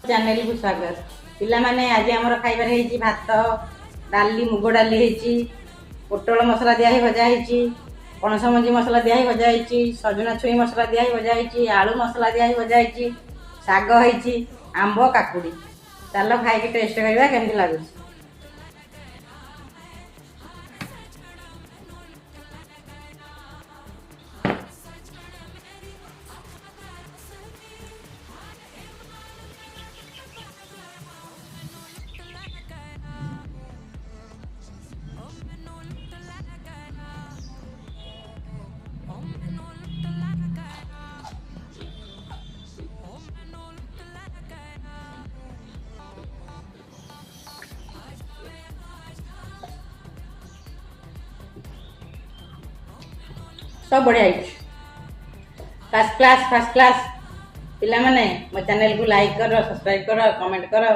Channel को स्वागत पिला माने आज आमर खाइबार है भात डाली मुग डाली है पोटल मसला दिया भजा है पणस मंजी मसला दिया भजा है सजना छुई मसला दिया भजा है आलू मसला दिया भजा है शाग है आंब काकुड़ी चलो खाई टेस्ट करवा केमती लगुच। सब बढ़िया फर्स्ट क्लास पिला माने मो चैनल को लाइक करो सब्सक्राइब करो कमेंट करो।